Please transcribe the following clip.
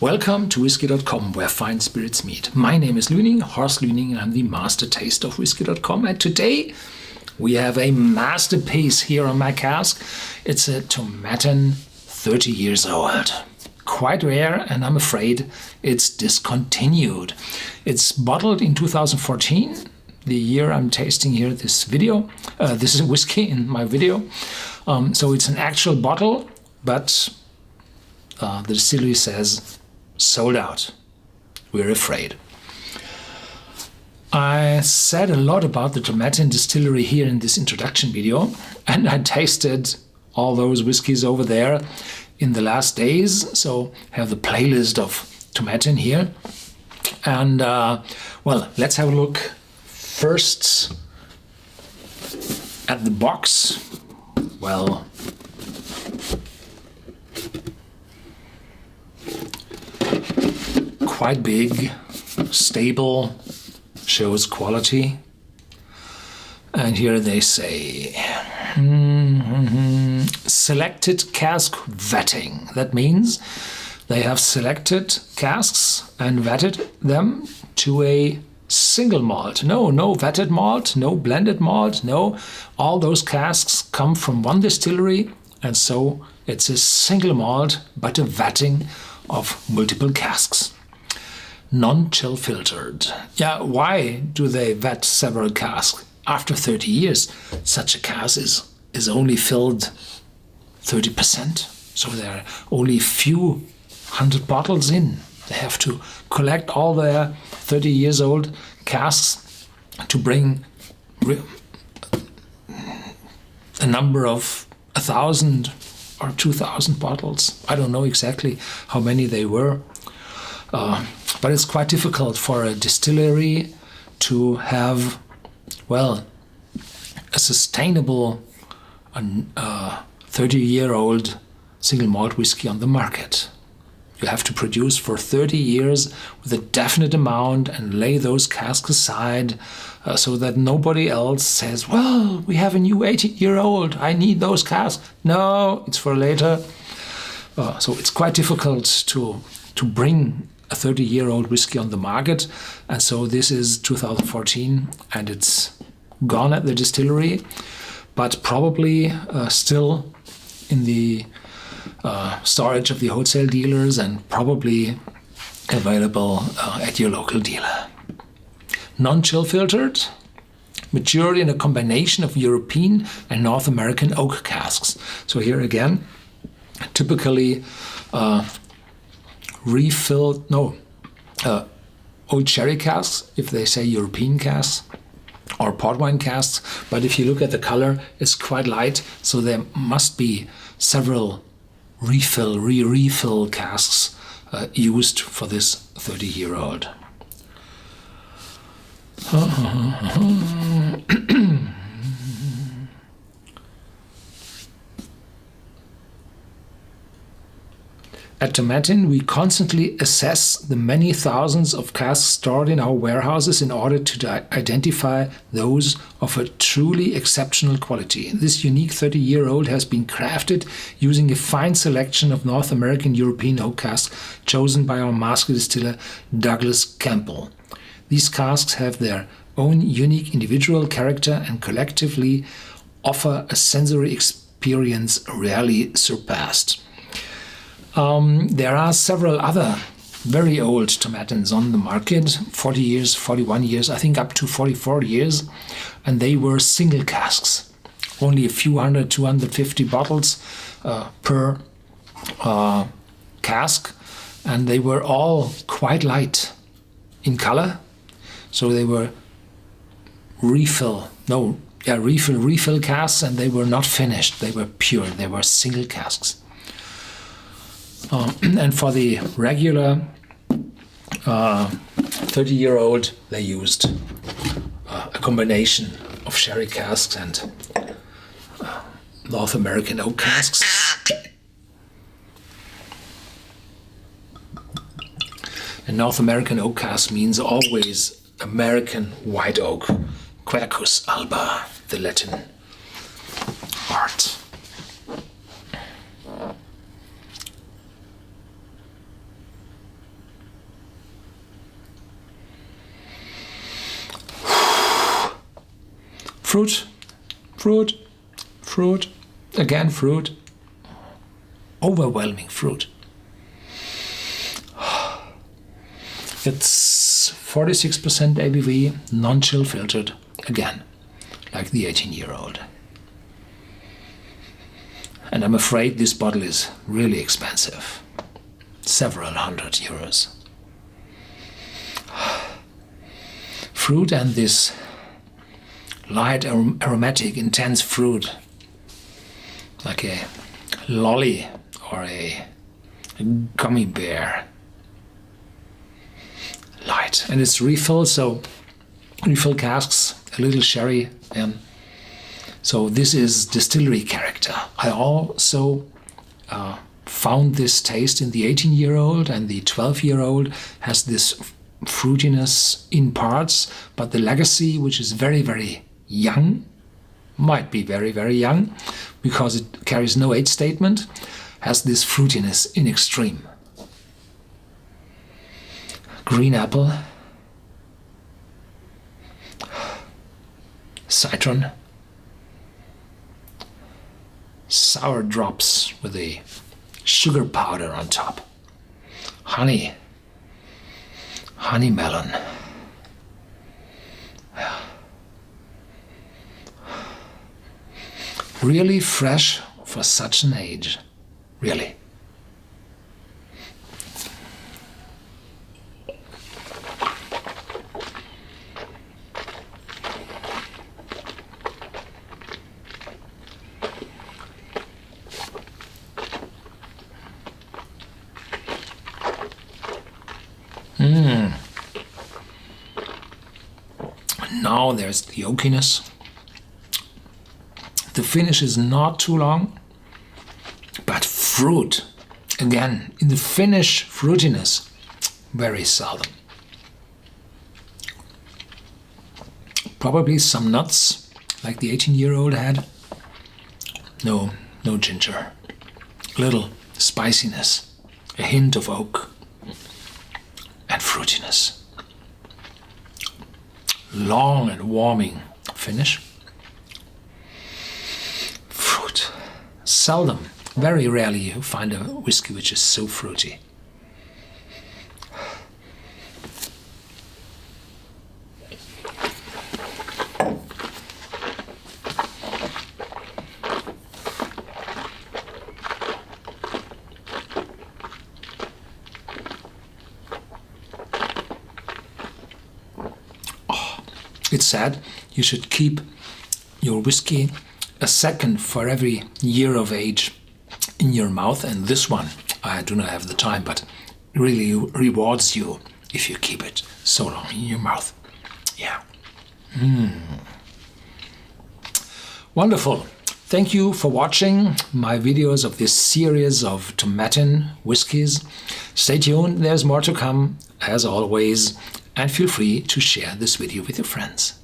Welcome to Whisky.com, where fine spirits meet. My name is Lüning, Horst Lüning, and I'm the master taster of Whisky.com. And today we have a masterpiece here on my cask. It's a Tomatin 30 years old. Quite rare, and I'm afraid it's discontinued. It's bottled in 2014, the year I'm tasting here this video. This is whiskey in my video. So it's an actual bottle, but the distillery says sold out. We're afraid. I said a lot about the Tomatin distillery here in this introduction video, and I tasted all those whiskies over there in the last days. So I have the playlist of Tomatin here. And well, let's have a look first at the box. Well, quite big, stable, shows quality. And here they say selected cask vetting. That means they have selected casks and vetted them to a single malt. No vetted malt, no blended malt, no. All those casks come from one distillery, and so it's a single malt, but a vetting of multiple casks. Non-chill filtered. Yeah, why do they vet several casks? After 30 years, such a cask is only filled 30%. So there are only a few hundred bottles in. They have to collect all their 30 years old casks to bring a number of 1,000 or 2,000 bottles. I don't know exactly how many they were. But it's quite difficult for a distillery to have, well, a sustainable 30-year-old single malt whiskey on the market. You have to produce for 30 years with a definite amount and lay those casks aside so that nobody else says, well, we have a new 80-year-old, I need those casks. No, it's for later. So it's quite difficult to bring a 30-year-old whiskey on the market, and so this is 2014 and it's gone at the distillery, but probably still in the storage of the wholesale dealers and probably available at your local dealer. Non-chill filtered, matured in a combination of European and North American oak casks. So here again, typically old sherry casks, if they say European casks, or port wine casks. But if you look at the color, it's quite light, so there must be several refill casks used for this 30-year-old. At Tomatin, we constantly assess the many thousands of casks stored in our warehouses in order to identify those of a truly exceptional quality. This unique 30-year-old has been crafted using a fine selection of North American European oak casks chosen by our master distiller Douglas Campbell. These casks have their own unique individual character and collectively offer a sensory experience rarely surpassed. There are several other very old Tomatins on the market, 40 years, 41 years, I think up to 44 years, and they were single casks. Only a few hundred, 250 bottles per cask, and they were all quite light in color, so they were refill casks, and they were not finished, they were pure, they were single casks. And for the regular 30-year-old, they used a combination of sherry casks and North American oak casks. And North American oak cask means always American white oak, Quercus alba, the Latin art. Fruit, fruit, fruit, again fruit. Overwhelming fruit. It's 46% ABV, non-chill filtered, again, like the 18-year-old. And I'm afraid this bottle is really expensive. Several €100. Fruit and this light aromatic intense fruit, like a lolly or a gummy bear. Light, and it's refill, so refill casks, a little sherry, and so this is distillery character. I also found this taste in the 18-year-old, and the 12-year-old has this fruitiness in parts, but the legacy, which is very, very young, might be very, very young, because it carries no age statement, has this fruitiness in extreme. Green apple, citron, sour drops with a sugar powder on top, honey, honey melon. Really fresh for such an age, really. Now there's the Oakiness. The finish is not too long, but fruit, again, in the finish, fruitiness, very seldom. Probably some nuts, like the 18-year-old had. No ginger. Little spiciness, a hint of oak, and fruitiness. Long and warming finish. Fruit. Seldom, very rarely you find a whiskey which is so fruity. It's said you should keep your whiskey a second for every year of age in your mouth, and this one, I do not have the time, but really rewards you if you keep it so long in your mouth. Yeah. Wonderful. Thank you for watching my videos of this series of Tomatin whiskies. Stay tuned, there's more to come, as always, and feel free to share this video with your friends.